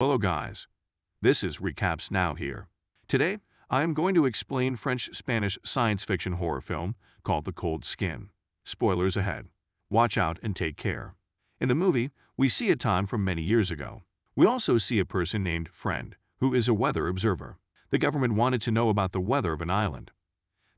Hello guys, this is Recapz now here. Today, I am going to explain French-Spanish science fiction horror film called The Cold Skin. Spoilers ahead. Watch out and take care. In the movie, we see a time from many years ago. We also see a person named Friend, who is a weather observer. The government wanted to know about the weather of an island.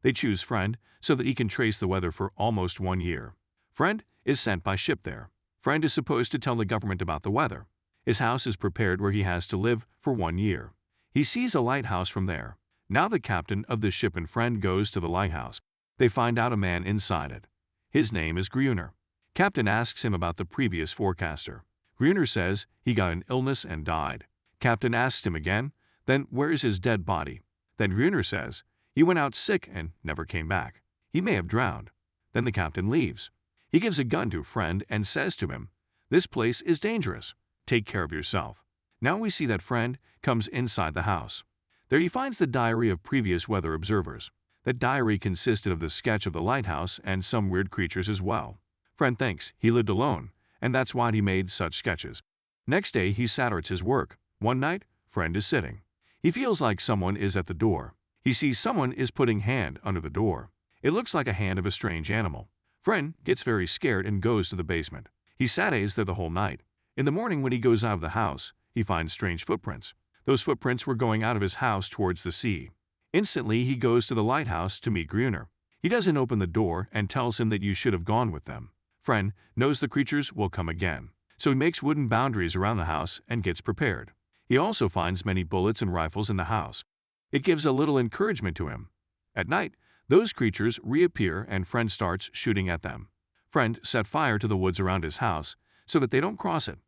They choose Friend so that he can trace the weather for almost 1 year. Friend is sent by ship there. Friend is supposed to tell the government about the weather. His house is prepared where he has to live for 1 year. He sees a lighthouse from there. Now the captain of the ship and Friend goes to the lighthouse. They find out a man inside it. His name is Gruner. Captain asks him about the previous forecaster. Gruner says he got an illness and died. Captain asks him again, then where is his dead body? Then Gruner says, he went out sick and never came back. He may have drowned. Then the captain leaves. He gives a gun to Friend and says to him, this place is dangerous. Take care of yourself. Now we see that Friend comes inside the house. There he finds the diary of previous weather observers. That diary consisted of the sketch of the lighthouse and some weird creatures as well. Friend thinks he lived alone, and that's why he made such sketches. Next day he sat at his work. One night, Friend is sitting. He feels like someone is at the door. He sees someone is putting hand under the door. It looks like a hand of a strange animal. Friend gets very scared and goes to the basement. He stays there the whole night. In the morning when he goes out of the house, he finds strange footprints. Those footprints were going out of his house towards the sea. Instantly he goes to the lighthouse to meet Gruner. He doesn't open the door and tells him that you should have gone with them. Friend knows the creatures will come again, so he makes wooden boundaries around the house and gets prepared. He also finds many bullets and rifles in the house. It gives a little encouragement to him. At night, those creatures reappear and Friend starts shooting at them. Friend set fire to the woods around his house so that they don't cross it.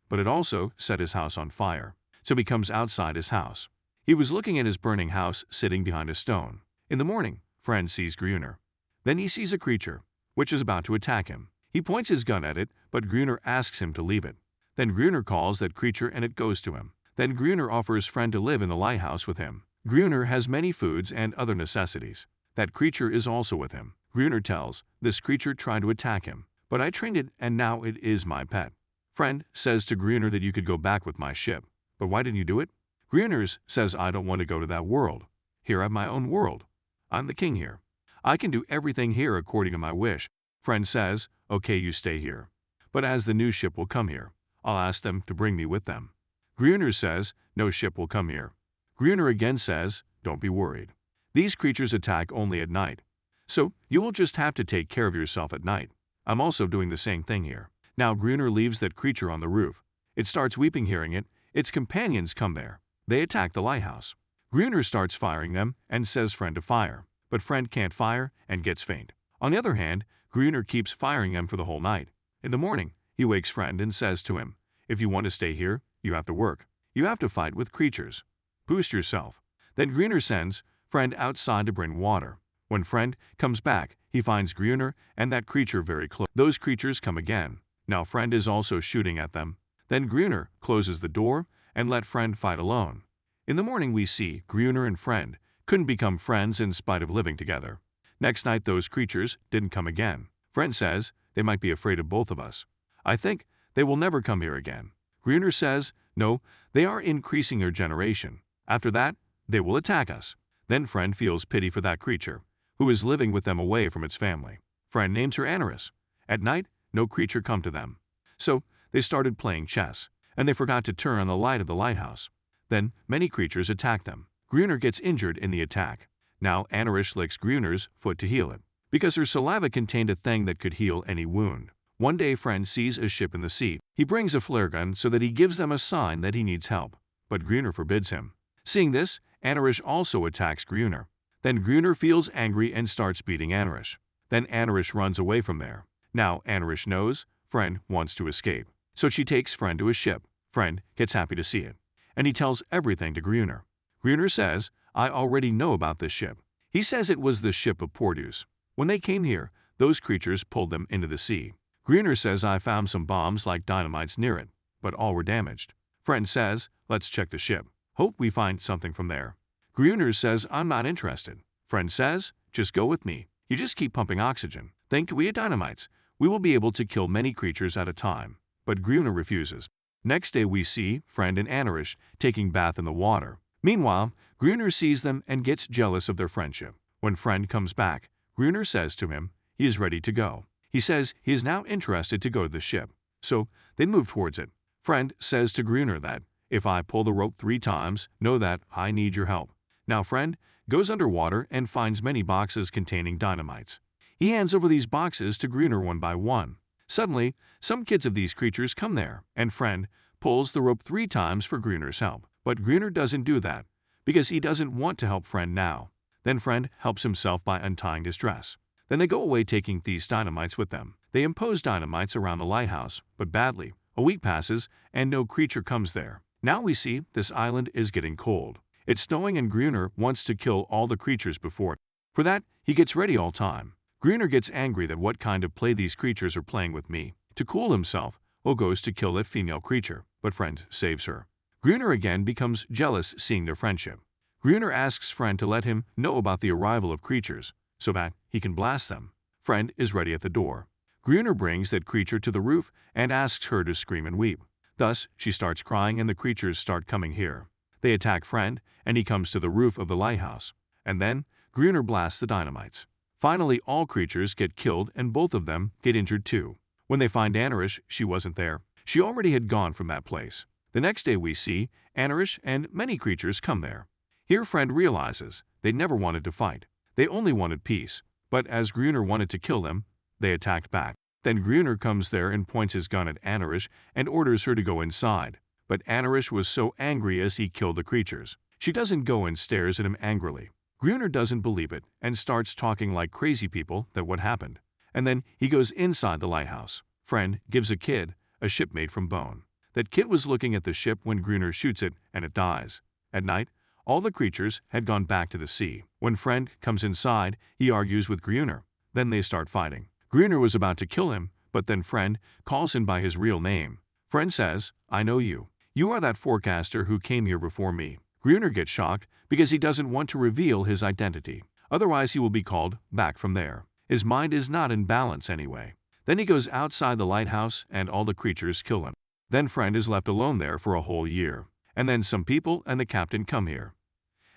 But it also set his house on fire, so he comes outside his house. He was looking at his burning house sitting behind a stone. In the morning, Friend sees Gruner. Then he sees a creature, which is about to attack him. He points his gun at it, but Gruner asks him to leave it. Then Gruner calls that creature and it goes to him. Then Gruner offers Friend to live in the lighthouse with him. Gruner has many foods and other necessities. That creature is also with him. Gruner tells, this creature tried to attack him, but I trained it and now it is my pet. Friend says to Gruner that you could go back with my ship. But why didn't you do it? Gruner says I don't want to go to that world. Here I have my own world. I'm the king here. I can do everything here according to my wish. Friend says, okay, you stay here. But as the new ship will come here, I'll ask them to bring me with them. Gruner says, no ship will come here. Gruner again says, don't be worried. These creatures attack only at night. So you will just have to take care of yourself at night. I'm also doing the same thing here. Now Gruner leaves that creature on the roof. It starts weeping hearing it. Its companions come there. They attack the lighthouse. Gruner starts firing them and says Friend to fire. But Friend can't fire and gets faint. On the other hand, Gruner keeps firing them for the whole night. In the morning, he wakes Friend and says to him, if you want to stay here, you have to work. You have to fight with creatures. Boost yourself. Then Gruner sends Friend outside to bring water. When Friend comes back, he finds Gruner and that creature very close. Those creatures come again. Now Friend is also shooting at them. Then Gruner closes the door and let Friend fight alone. In the morning we see Gruner and Friend couldn't become friends in spite of living together. Next night those creatures didn't come again. Friend says they might be afraid of both of us. I think they will never come here again. Gruner says, no, they are increasing their generation. After that, they will attack us. Then Friend feels pity for that creature, who is living with them away from its family. Friend names her Anaris. At night, no creature come to them. So they started playing chess, and they forgot to turn on the light of the lighthouse. Then many creatures attack them. Gruner gets injured in the attack. Now Anaris licks Gruner's foot to heal it, because her saliva contained a thing that could heal any wound. One day Friend sees a ship in the sea. He brings a flare gun so that he gives them a sign that he needs help, but Gruner forbids him. Seeing this, Anaris also attacks Gruner. Then Gruner feels angry and starts beating Anaris. Then Anaris runs away from there. Now Anaris knows Friend wants to escape, so she takes Friend to a ship. Friend gets happy to see it, and he tells everything to Gruner. Gruner says, I already know about this ship. He says it was the ship of Porteus. When they came here, those creatures pulled them into the sea. Gruner says I found some bombs like dynamites near it, but all were damaged. Friend says, let's check the ship. Hope we find something from there. Gruner says I'm not interested. Friend says, just go with me. You just keep pumping oxygen. Think we had dynamites. We will be able to kill many creatures at a time. But Gruner refuses. Next day we see Friend and Anarish taking bath in the water. Meanwhile, Gruner sees them and gets jealous of their friendship. When Friend comes back, Gruner says to him he is ready to go. He says he is now interested to go to the ship, so they move towards it. Friend says to Gruner that, if I pull the rope 3 times, know that I need your help. Now Friend goes underwater and finds many boxes containing dynamites. He hands over these boxes to Gruner one by one. Suddenly, some kids of these creatures come there, and Friend pulls the rope 3 times for Gruner's help. But Gruner doesn't do that, because he doesn't want to help Friend now. Then Friend helps himself by untying his dress. Then they go away taking these dynamites with them. They impose dynamites around the lighthouse, but badly. A week passes, and no creature comes there. Now we see this island is getting cold. It's snowing and Gruner wants to kill all the creatures before it. For that, he gets ready all time. Gruner gets angry that what kind of play these creatures are playing with me. To cool himself, O goes to kill that female creature, but Friend saves her. Gruner again becomes jealous seeing their friendship. Gruner asks Friend to let him know about the arrival of creatures, so that he can blast them. Friend is ready at the door. Gruner brings that creature to the roof and asks her to scream and weep. Thus, she starts crying and the creatures start coming here. They attack Friend, and he comes to the roof of the lighthouse. And then, Gruner blasts the dynamites. Finally, all creatures get killed and both of them get injured too. When they find Anarish, she wasn't there. She already had gone from that place. The next day we see Anarish and many creatures come there. Here Friend realizes they never wanted to fight. They only wanted peace. But as Gruner wanted to kill them, they attacked back. Then Gruner comes there and points his gun at Anarish and orders her to go inside. But Anarish was so angry as he killed the creatures. She doesn't go and stares at him angrily. Gruner doesn't believe it and starts talking like crazy people that what happened. And then he goes inside the lighthouse. Friend gives a kid a ship made from bone. That kid was looking at the ship when Gruner shoots it and it dies. At night, all the creatures had gone back to the sea. When Friend comes inside, he argues with Gruner. Then they start fighting. Gruner was about to kill him, but then Friend calls him by his real name. Friend says, I know you. You are that forecaster who came here before me. Gruner gets shocked because he doesn't want to reveal his identity. Otherwise he will be called back from there. His mind is not in balance anyway. Then he goes outside the lighthouse and all the creatures kill him. Then Friend is left alone there for a whole year. And then some people and the captain come here.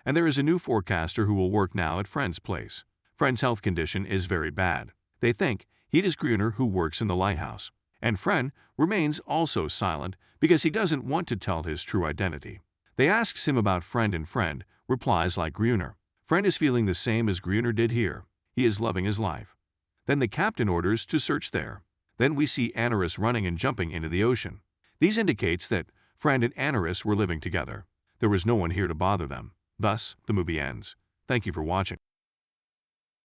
And there is a new forecaster who will work now at Friend's place. Friend's health condition is very bad. They think he is Gruner who works in the lighthouse. And Friend remains also silent because he doesn't want to tell his true identity. They asks him about Friend and Friend replies like Gruner. Friend is feeling the same as Gruner did here. He is loving his life. Then the captain orders to search there. Then we see Anarish running and jumping into the ocean. These indicates that Friend and Anarish were living together. There was no one here to bother them. Thus, the movie ends. Thank you for watching.